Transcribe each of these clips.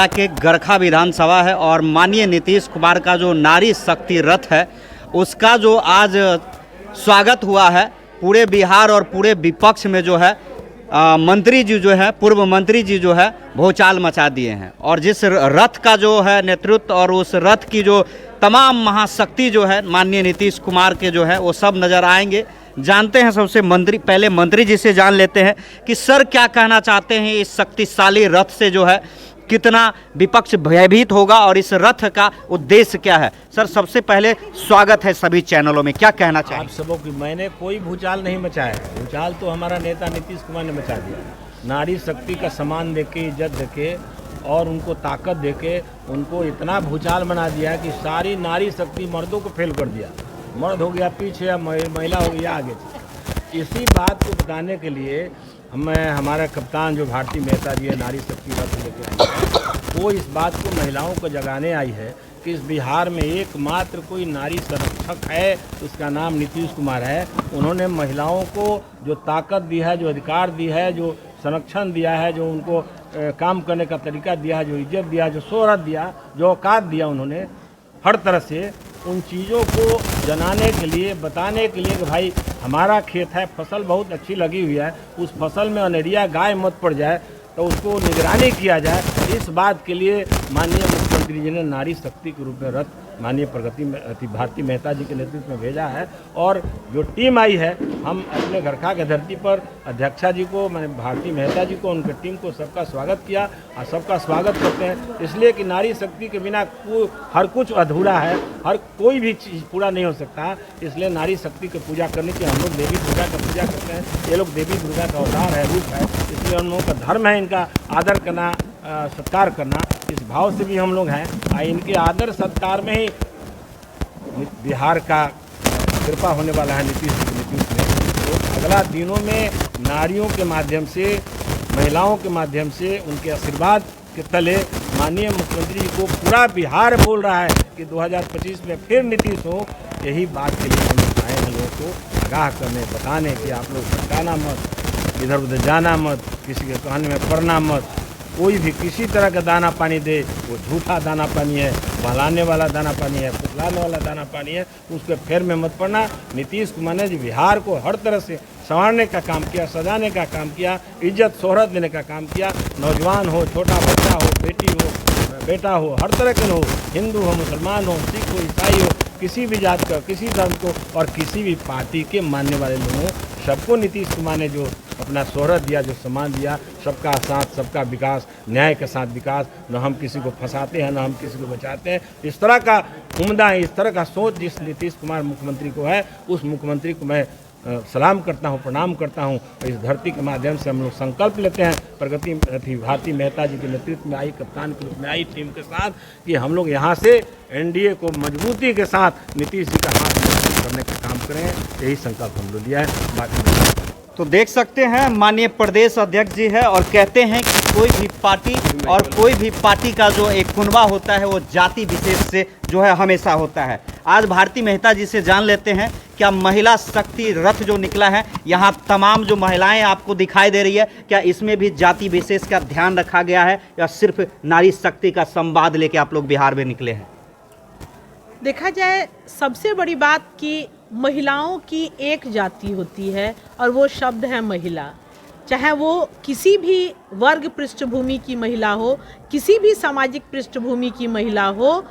के गरखा विधानसभा है और माननीय नीतीश कुमार का जो नारी शक्ति रथ है उसका जो आज स्वागत हुआ है पूरे बिहार और पूरे विपक्ष में जो है मंत्री जी जो है पूर्व मंत्री जी जो है भूचाल मचा दिए हैं। और जिस रथ का जो है नेतृत्व और उस रथ की जो तमाम महाशक्ति जो है माननीय नीतीश कुमार के जो है वो सब नज़र आएंगे। जानते हैं सबसे पहले मंत्री जी से जान लेते हैं कि सर क्या कहना चाहते हैं इस शक्तिशाली रथ से जो है कितना विपक्ष भयभीत होगा और इस रथ का उद्देश्य क्या है। सर सबसे पहले स्वागत है सभी चैनलों में, क्या कहना चाहिए आप सबों की। मैंने कोई भूचाल नहीं मचाया है, भूचाल तो हमारा नेता नीतीश कुमार ने मचा दिया। नारी शक्ति का सम्मान देके, इज्जत देके और उनको ताकत देके उनको इतना भूचाल बना दिया कि सारी नारी शक्ति मर्दों को फेल कर दिया। मर्द हो गया पीछे या महिला हो गया आगे। इसी बात को बताने के लिए हमारा कप्तान जो भारती मेहता जी है नारी शक्ति रथ लेकर वो इस बात को महिलाओं को जगाने आई है कि इस बिहार में एकमात्र कोई नारी संरक्षक है, उसका नाम नीतीश कुमार है। उन्होंने महिलाओं को जो ताकत दी है, जो अधिकार दी है, जो संरक्षण दिया है, जो उनको काम करने का तरीका दिया है, जो इज्जत दिया, जो शोहरत दिया, जो औकात दिया, उन्होंने हर तरह से उन चीज़ों को जनाने के लिए, बताने के लिए कि भाई हमारा खेत है, फसल बहुत अच्छी लगी हुई है, उस फसल में अनेरिया गाय मत पड़ जाए तो उसको निगरानी किया जाए। इस बात के लिए माननीय मुख्यमंत्री जी ने नारी शक्ति के रूप में रथ माननीय भारती मेहता जी के नेतृत्व में भेजा है। और जो टीम आई है, हम अपने गरखा के धरती पर अध्यक्षा जी को, मैंने भारती मेहता जी को, उनके टीम को सबका स्वागत किया और सबका स्वागत करते हैं इसलिए कि नारी शक्ति के बिना हर कुछ अधूरा है, हर कोई भी चीज़ पूरा नहीं हो सकता। इसलिए नारी शक्ति की पूजा करने की हम लोग देवी दुर्गा का पूजा करते हैं। ये लोग देवी दुर्गा का अवतार है, रूप है, इसलिए हम लोगों का धर्म है इनका आदर करना, सत्कार करना। इस भाव से भी हम लोग हैं और इनके आदर सत्कार में ही बिहार का कृपा होने वाला है नीतीश में। तो अगला दिनों में नारियों के माध्यम से, महिलाओं के माध्यम से, उनके आशीर्वाद के तले माननीय मुख्यमंत्री जी को पूरा बिहार बोल रहा है कि 2025 में फिर नीतीश हो। यही बात के लिए हम लोग आए हैं, लोगों को आगाह करने, बताने कि आप लोग भटकाना मत, इधर उधर जाना मत, किसी के कहने में पड़ना मत। कोई भी किसी तरह का दाना पानी दे वो झूठा दाना पानी है, बहलाने वाला दाना पानी है, फुसलाने वाला दाना पानी है, उसके फेर में मत पड़ना। नीतीश कुमार ने बिहार को हर तरह से संवारने का काम किया, सजाने का काम किया, इज्जत शोहरत देने का काम किया। नौजवान हो, छोटा बच्चा हो, बेटी हो, बेटा हो, हर तरह के हो, हिंदू हो, मुसलमान हो, सिख हो, ईसाई हो, किसी भी जात का, किसी धर्म को और किसी भी पार्टी के मानने वाले लोगों सबको नीतीश कुमार ने जो अपना शोहरत दिया, जो सम्मान दिया, सबका साथ, सबका विकास, न्याय के साथ विकास। न हम किसी को फंसाते हैं, न हम किसी को बचाते हैं। इस तरह का उम्दा, इस तरह का सोच जिस नीतीश कुमार मुख्यमंत्री को है, उस मुख्यमंत्री को मैं सलाम करता हूं, प्रणाम करता हूं। इस धरती के माध्यम से हम लोग संकल्प लेते हैं भारती मेहता जी के नेतृत्व में आई, कप्तान के रूप में आई टीम के साथ, कि हम लोग यहाँ से एनडीए को मजबूती के साथ नीतीश जी का हाथ मजबूत करने का काम करें। यही संकल्प हम लोग लिया है। बाकी तो देख सकते हैं माननीय प्रदेश अध्यक्ष जी है और कहते हैं कि कोई भी पार्टी और कोई भी पार्टी का जो एक कुनबा होता है वो जाति विशेष से जो है हमेशा होता है। आज भारती मेहता जी से जान लेते हैं क्या महिला शक्ति रथ जो निकला है, यहाँ तमाम जो महिलाएं आपको दिखाई दे रही है, क्या इसमें भी जाति विशेष का ध्यान रखा गया है या सिर्फ नारी शक्ति का संवाद लेके आप लोग बिहार में निकले हैं? देखा जाए सबसे बड़ी बात कि महिलाओं की एक जाति होती है और वो शब्द है महिला। चाहे वो किसी भी वर्ग पृष्ठभूमि की महिला हो, किसी भी सामाजिक पृष्ठभूमि की महिला हो,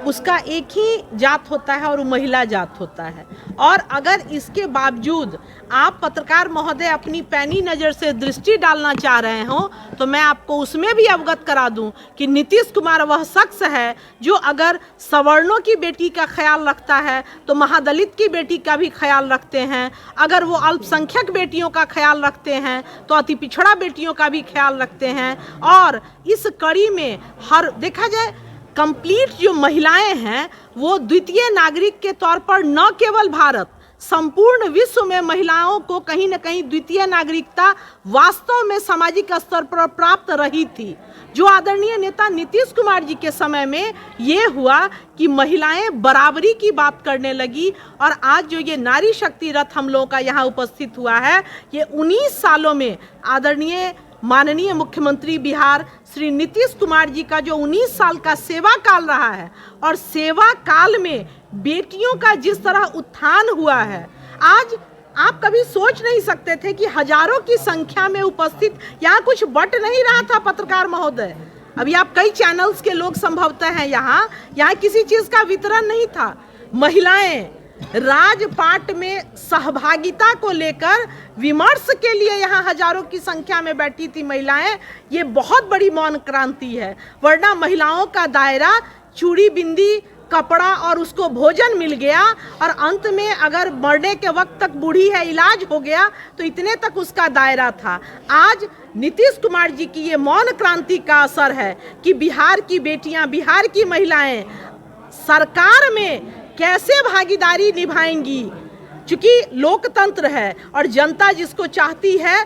उसका एक ही जात होता है और वो महिला जात होता है। और अगर इसके बावजूद आप पत्रकार महोदय अपनी पैनी नज़र से दृष्टि डालना चाह रहे हो तो मैं आपको उसमें भी अवगत करा दूं कि नीतीश कुमार वह शख्स है जो अगर सवर्णों की बेटी का ख्याल रखता है तो महादलित की बेटी का भी ख्याल रखते हैं। अगर वो अल्पसंख्यक बेटियों का ख्याल रखते हैं तो अति पिछड़ा बेटियों का भी ख्याल रखते हैं। और इस कड़ी में हर देखा जाए कंप्लीट जो महिलाएं हैं वो द्वितीय नागरिक के तौर पर न केवल भारत, संपूर्ण विश्व में महिलाओं को कहीं न कहीं द्वितीय नागरिकता वास्तव में सामाजिक स्तर पर प्राप्त रही थी। जो आदरणीय नेता नीतीश कुमार जी के समय में ये हुआ कि महिलाएं बराबरी की बात करने लगी। और आज जो ये नारी शक्ति रथ हम लोगों का यहाँ उपस्थित हुआ है, ये 19 सालों में आदरणीय माननीय मुख्यमंत्री बिहार श्री नीतीश कुमार जी का जो 19 साल का सेवा काल रहा है और सेवा काल में बेटियों का जिस तरह उत्थान हुआ है, आज आप कभी सोच नहीं सकते थे कि हजारों की संख्या में उपस्थित यहाँ कुछ बट नहीं रहा था पत्रकार महोदय। अभी आप कई चैनल्स के लोग संभवतः हैं यहाँ किसी चीज का वितरण नहीं था। महिलाएं राजपाट में सहभागिता को लेकर विमर्श के लिए यहाँ हजारों की संख्या में बैठी थी महिलाएं। ये बहुत बड़ी मौन क्रांति है, वरना महिलाओं का दायरा चूड़ी बिंदी कपड़ा और उसको भोजन मिल गया और अंत में अगर मरने के वक्त तक बूढ़ी है इलाज हो गया तो इतने तक उसका दायरा था। आज नीतीश कुमार जी की ये मौन क्रांति का असर है कि बिहार की बेटियां, बिहार की महिलाएं सरकार में कैसे भागीदारी निभाएंगी, क्योंकि लोकतंत्र है और जनता जिसको चाहती है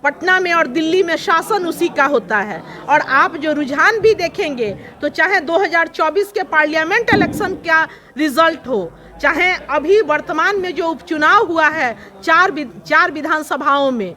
पटना में और दिल्ली में शासन उसी का होता है। और आप जो रुझान भी देखेंगे तो चाहे 2024 के पार्लियामेंट इलेक्शन का रिजल्ट हो, चाहे अभी वर्तमान में जो उपचुनाव हुआ है चार विधानसभाओं में,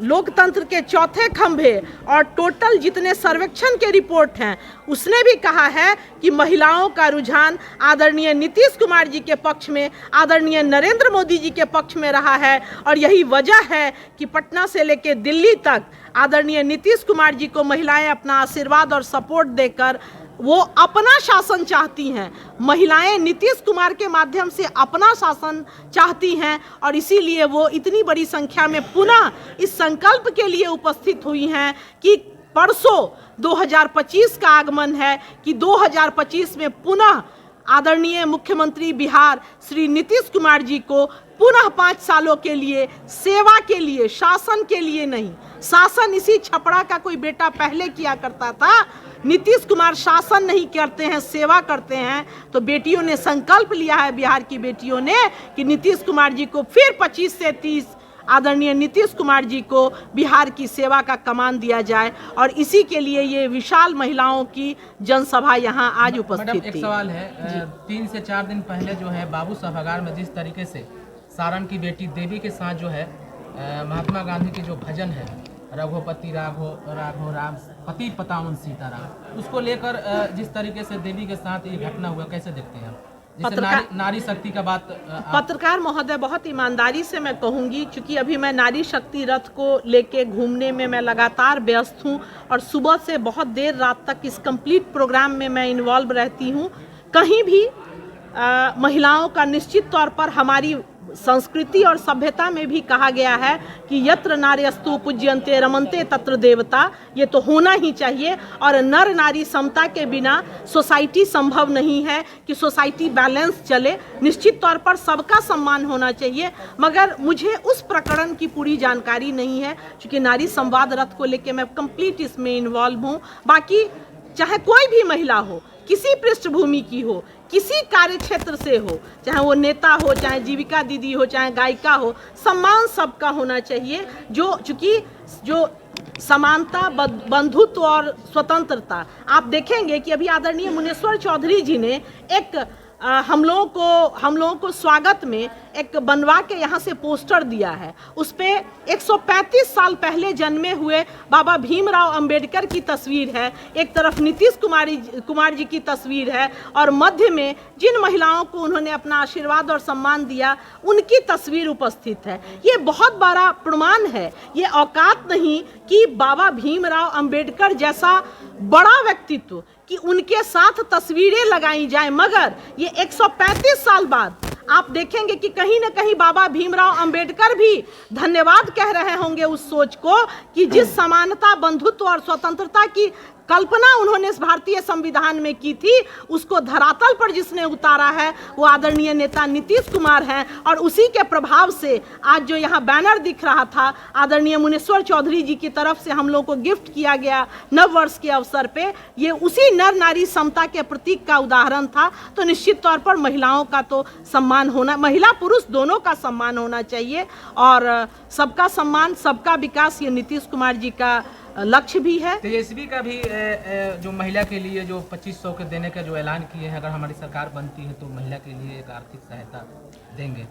लोकतंत्र के चौथे खंभे और टोटल जितने सर्वेक्षण के रिपोर्ट हैं उसने भी कहा है कि महिलाओं का रुझान आदरणीय नीतीश कुमार जी के पक्ष में, आदरणीय नरेंद्र मोदी जी के पक्ष में रहा है। और यही वजह है कि पटना से लेकर दिल्ली तक आदरणीय नीतीश कुमार जी को महिलाएं अपना आशीर्वाद और सपोर्ट देकर वो अपना शासन चाहती हैं। महिलाएं नीतीश कुमार के माध्यम से अपना शासन चाहती हैं और इसीलिए वो इतनी बड़ी संख्या में पुनः इस संकल्प के लिए उपस्थित हुई हैं कि परसों 2025 का आगमन है कि 2025 में पुनः आदरणीय मुख्यमंत्री बिहार श्री नीतीश कुमार जी को पुनः 5 सालों के लिए सेवा के लिए, शासन के लिए नहीं। शासन इसी छपड़ा का कोई बेटा पहले किया करता था, नीतीश कुमार शासन नहीं करते हैं, सेवा करते हैं। तो बेटियों ने संकल्प लिया है, बिहार की बेटियों ने, कि नीतीश कुमार जी को फिर 25 से 30 आदरणीय नीतीश कुमार जी को बिहार की सेवा का कमान दिया जाए और इसी के लिए ये विशाल महिलाओं की जनसभा यहाँ आज उपस्थित थी। एक सवाल है, 3 से 4 दिन पहले जो है बाबू सभागार में जिस तरीके से सारण की बेटी देवी के साथ जो है महात्मा गांधी के जो भजन है रघुपति राघव राघव राम पति पतावन सीताराम, उसको लेकर जिस तरीके से देवी के साथ ये घटना हुआ, कैसे देखते हैं आप? नारी शक्ति का बात पत्रकार महोदय, बहुत ईमानदारी से मैं कहूंगी, क्योंकि अभी मैं नारी शक्ति रथ को लेके घूमने में मैं लगातार व्यस्त हूं और सुबह से बहुत देर रात तक इस कंप्लीट प्रोग्राम में मैं इन्वॉल्व रहती हूं। कहीं भी महिलाओं का निश्चित तौर पर हमारी संस्कृति और सभ्यता में भी कहा गया है कि यत्र नार्यस्तु पूज्यन्ते रमन्ते तत्र देवता, ये तो होना ही चाहिए। और नर नारी समता के बिना सोसाइटी संभव नहीं है कि सोसाइटी बैलेंस चले। निश्चित तौर पर सबका सम्मान होना चाहिए, मगर मुझे उस प्रकरण की पूरी जानकारी नहीं है क्योंकि नारी संवाद रथ को लेकर मैं कंप्लीट इसमें इन्वॉल्व हूँ। बाकी चाहे कोई भी महिला हो, किसी पृष्ठभूमि की हो, किसी कार्य क्षेत्र से हो, चाहे वो नेता हो, चाहे जीविका दीदी हो, चाहे गायिका हो, सम्मान सबका होना चाहिए। चूंकि जो समानता, बंधुत्व और स्वतंत्रता, आप देखेंगे कि अभी आदरणीय मुनेश्वर चौधरी जी ने एक हम लोगों को स्वागत में एक बनवा के यहाँ से पोस्टर दिया है। उस पे 135 साल पहले जन्मे हुए बाबा भीमराव अंबेडकर की तस्वीर है, एक तरफ नीतीश कुमार जी की तस्वीर है और मध्य में जिन महिलाओं को उन्होंने अपना आशीर्वाद और सम्मान दिया उनकी तस्वीर उपस्थित है। ये बहुत बड़ा प्रमाण है। ये औकात नहीं कि बाबा भीमराव अंबेडकर जैसा बड़ा व्यक्तित्व कि उनके साथ तस्वीरें लगाई जाए, मगर ये 135 साल बाद आप देखेंगे कि कहीं ना कहीं बाबा भीमराव अंबेडकर भी धन्यवाद कह रहे होंगे उस सोच को कि जिस समानता, बंधुत्व और स्वतंत्रता की कल्पना उन्होंने इस भारतीय संविधान में की थी, उसको धरातल पर जिसने उतारा है वो आदरणीय नेता नीतीश कुमार हैं। और उसी के प्रभाव से आज जो यहाँ बैनर दिख रहा था आदरणीय मुनेश्वर चौधरी जी की तरफ से हम लोग को गिफ्ट किया गया नव वर्ष के अवसर पे, ये उसी नर नारी समता के प्रतीक का उदाहरण था। तो निश्चित तौर पर महिलाओं का तो सम्मान होना, महिला पुरुष दोनों का सम्मान होना चाहिए और सबका सम्मान, सबका विकास, ये नीतीश कुमार जी का लक्ष्य भी है। तेजस्वी का भी जो महिला के लिए जो 2500 के देने का जो ऐलान किए हैं, अगर हमारी सरकार बनती है तो महिला के लिए एक आर्थिक सहायता देंगे।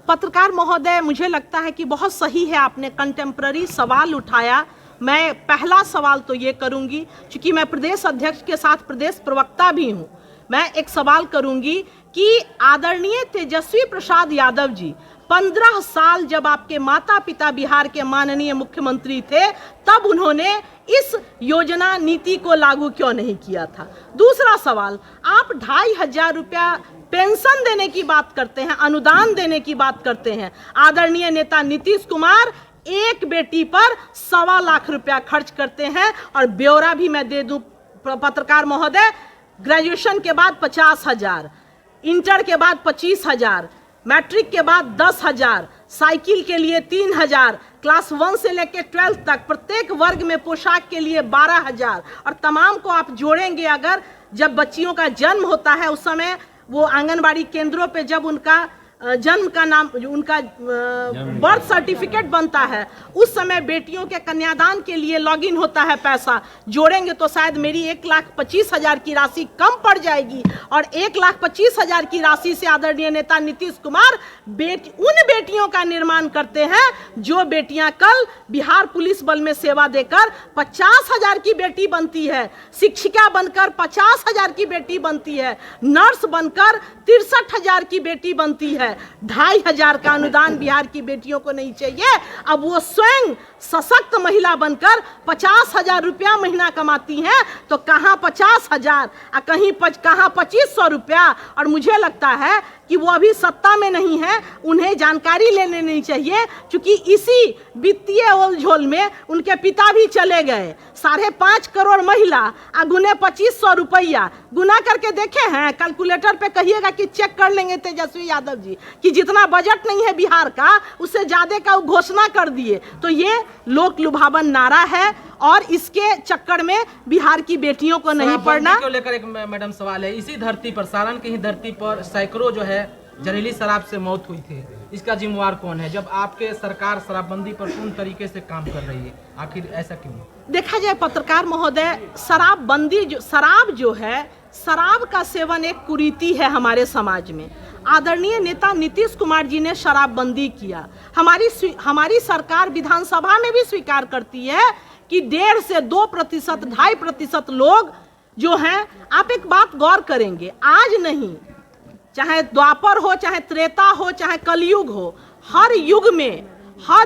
पत्रकार महोदय, मुझे लगता है कि बहुत सही है आपने कंटेम्प्ररी सवाल उठाया। मैं पहला सवाल तो ये करूंगी, क्योंकि मैं प्रदेश अध्यक्ष के साथ प्रदेश प्रवक्ता भी हूं, मैं एक सवाल करूंगी कि आदरणीय तेजस्वी प्रसाद यादव जी 15 साल जब आपके माता पिता बिहार के माननीय मुख्यमंत्री थे, तब उन्होंने इस योजना नीति को लागू क्यों नहीं किया था? दूसरा सवाल, आप 2,500 रुपया पेंशन देने की बात करते हैं, अनुदान देने की बात करते हैं। आदरणीय नेता नीतीश कुमार एक बेटी पर 1.25 लाख रुपया खर्च करते हैं, और ब्यौरा भी मैं दे दूं पत्रकार महोदय, ग्रेजुएशन के बाद 50,000, इंटर के बाद 25,000, मैट्रिक के बाद 10,000, साइकिल के लिए 3,000, क्लास 1 से लेकर 12 तक प्रत्येक वर्ग में पोशाक के लिए 12,000, और तमाम को आप जोड़ेंगे अगर, जब बच्चियों का जन्म होता है उस समय वो आंगनबाड़ी केंद्रों पे जब उनका जन्म का नाम, उनका बर्थ सर्टिफिकेट बनता है, उस समय बेटियों के कन्यादान के लिए लॉगिन होता है पैसा, जोड़ेंगे तो शायद मेरी 1,25,000 की राशि कम पड़ जाएगी, और 1,25,000 की राशि से आदरणीय नेता नीतीश कुमार उन बेटियों का निर्माण करते हैं जो बेटियां कल बिहार पुलिस बल में सेवा देकर 50,000 की बेटी बनती है, शिक्षिका बनकर 50,000 की बेटी बनती है, नर्स बनकर 63,000 की बेटी बनती है। 2,500 का अनुदान बिहार की बेटियों को नहीं चाहिए। अब वो स्वयं सशक्त महिला बनकर 50,000 रुपया महीना कमाती हैं, तो कहाँ 50,000 कहाँ 2,500 रुपया। और मुझे लगता है कि वो अभी सत्ता में नहीं है, उन्हें जानकारी लेने नहीं चाहिए, क्योंकि इसी वित्तीय ओलझोल में उनके पिता भी चले गए। 5.5 करोड़ महिला गुने 2,500 रुपया गुना करके देखे हैं, कैलकुलेटर पे कहिएगा कि चेक कर लेंगे तेजस्वी यादव जी कि जितना बजट नहीं है बिहार का उससे ज्यादा का घोषणा कर दिए। तो ये लोक लुभावन नारा है, और इसके चक्कर में बिहार की बेटियों को नहीं पढ़ना। को लेकर एक मैडम सवाल है, इसी धरती पर, सारण की ही धरती पर सैकड़ों जो है जहरीली शराब से मौत हुई थी, इसका जिम्मेवार कौन है जब आपके सरकार शराबबंदी पर पूर्ण तरीके से काम कर रही है? आखिर ऐसा क्यों? देखा जाए पत्रकार महोदय, शराबबंदी शराब जो है, शराब का सेवन एक कुरीति है हमारे समाज में। आदरणीय नेता नीतीश कुमार जी ने शराबबंदी किया, हमारी सरकार विधानसभा में भी स्वीकार करती है कि 1.5 से 2%, 2.5% लोग जो हैं, आप एक बात गौर करेंगे, आज नहीं, चाहे द्वापर हो, चाहे त्रेता हो, चाहे कलयुग हो, हर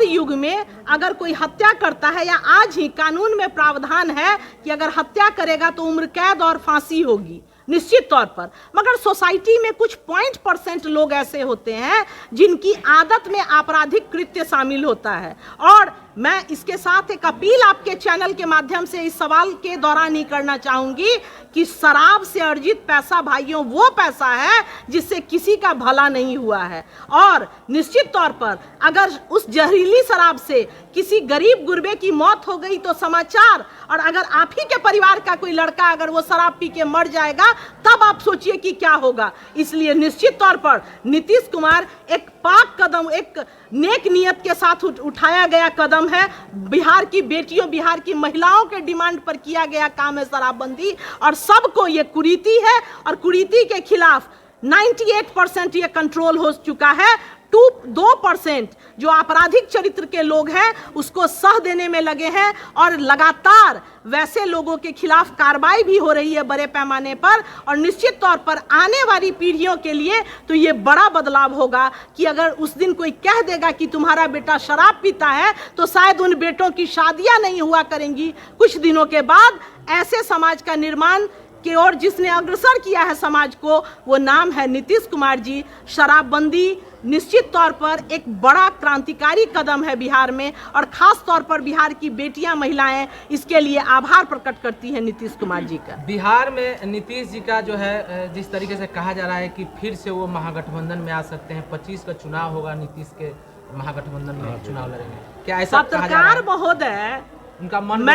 युग में अगर कोई हत्या करता है, या आज ही कानून में प्रावधान है कि अगर हत्या करेगा तो उम्र कैद और फांसी होगी निश्चित तौर पर, मगर सोसाइटी में कुछ 0.% लोग ऐसे होते हैं जिनकी आदत में आपराधिक कृत्य शामिल होता है। और मैं इसके साथ एक अपील आपके चैनल के माध्यम से इस सवाल के दौरान ही करना चाहूंगी कि शराब से अर्जित पैसा भाइयों वो पैसा है जिससे किसी का भला नहीं हुआ है, और निश्चित तौर पर अगर उस जहरीली शराब से किसी गरीब गुरबे की मौत हो गई तो समाचार, और अगर आप ही के परिवार का कोई लड़का अगर वो शराब पी के मर जाएगा तब आप सोचिए कि क्या होगा। इसलिए निश्चित तौर पर नीतीश कुमार एक पाक कदम, एक नेक नियत के साथ उठाया गया कदम है। बिहार की बेटियों, बिहार की महिलाओं के डिमांड पर किया गया काम है शराबबंदी, और सबको ये कुरीति है, और कुरीति के खिलाफ 98% ये कंट्रोल हो चुका है। 2% जो आपराधिक चरित्र के लोग हैं उसको सह देने में लगे हैं, और लगातार वैसे लोगों के खिलाफ कार्रवाई भी हो रही है बड़े पैमाने पर। और निश्चित तौर पर आने वाली पीढ़ियों के लिए तो ये बड़ा बदलाव होगा कि अगर उस दिन कोई कह देगा कि तुम्हारा बेटा शराब पीता है तो शायद उन बेटों की शादियां नहीं हुआ करेंगी। कुछ दिनों के बाद ऐसे समाज का निर्माण की ओर जिसने अग्रसर किया है समाज को, वो नाम है नीतीश कुमार जी। शराबबंदी निश्चित तौर पर एक बड़ा क्रांतिकारी कदम है बिहार में, और खास तौर पर बिहार की बेटियां, महिलाएं इसके लिए आभार प्रकट करती हैं नीतीश कुमार जी का। बिहार में नीतीश जी का जो है, जिस तरीके से कहा जा रहा है कि फिर से वो महागठबंधन में आ सकते हैं, 25 का चुनाव होगा, नीतीश के महागठबंधन में चुनाव लड़ेंगे, क्या ऐसा पत्रकार महोदय, उनका मन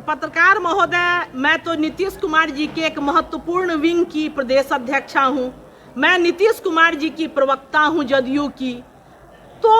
पत्रकार महोदय, मैं तो नीतीश कुमार जी के एक महत्वपूर्ण विंग की प्रदेश अध्यक्षा हूँ, मैं नीतीश कुमार जी की प्रवक्ता हूँ जदयू की। तो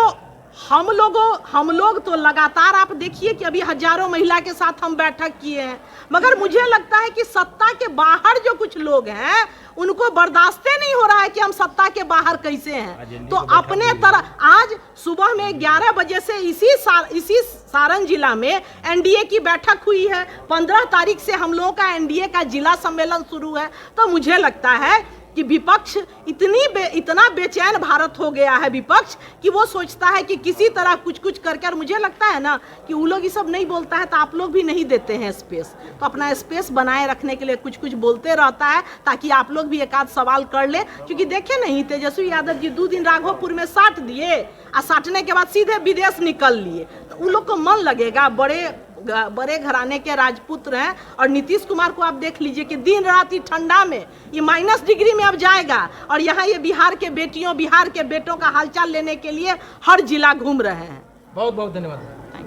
हम लोग तो लगातार आप देखिए कि अभी हजारों महिला के साथ हम बैठक किए हैं, मगर मुझे लगता है कि सत्ता के बाहर जो कुछ लोग हैं उनको बर्दाश्त नहीं हो रहा है कि हम सत्ता के बाहर कैसे हैं। तो अपने तरह आज सुबह में 11 बजे से इसी सारण जिला में एनडीए की बैठक हुई है। 15 तारीख से हम लोगों का एनडीए का जिला सम्मेलन शुरू है। तो मुझे लगता है कि विपक्ष इतना बेचैन भारत हो गया है विपक्ष कि वो सोचता है कि किसी तरह कुछ करके, और मुझे लगता है ना कि वो लोग ये सब नहीं बोलता है तो आप लोग भी नहीं देते हैं स्पेस। तो अपना स्पेस बनाए रखने के लिए कुछ बोलते रहता है ताकि आप लोग भी एक आध सवाल कर ले। क्योंकि देखे नहीं तेजस्वी यादव जी 2 दिन राघोपुर में साट दिए और साटने के बाद सीधे विदेश निकल लिए। तो उन लोग को मन लगेगा, बड़े घराने के राजपुत्र हैं। और नीतीश कुमार को आप देख लीजिए कि दिन रात ठंडा में ये -डिग्री में अब जाएगा और यहाँ ये बिहार के बेटियों बिहार के बेटों का हालचाल लेने के लिए हर जिला घूम रहे हैं। बहुत बहुत धन्यवाद।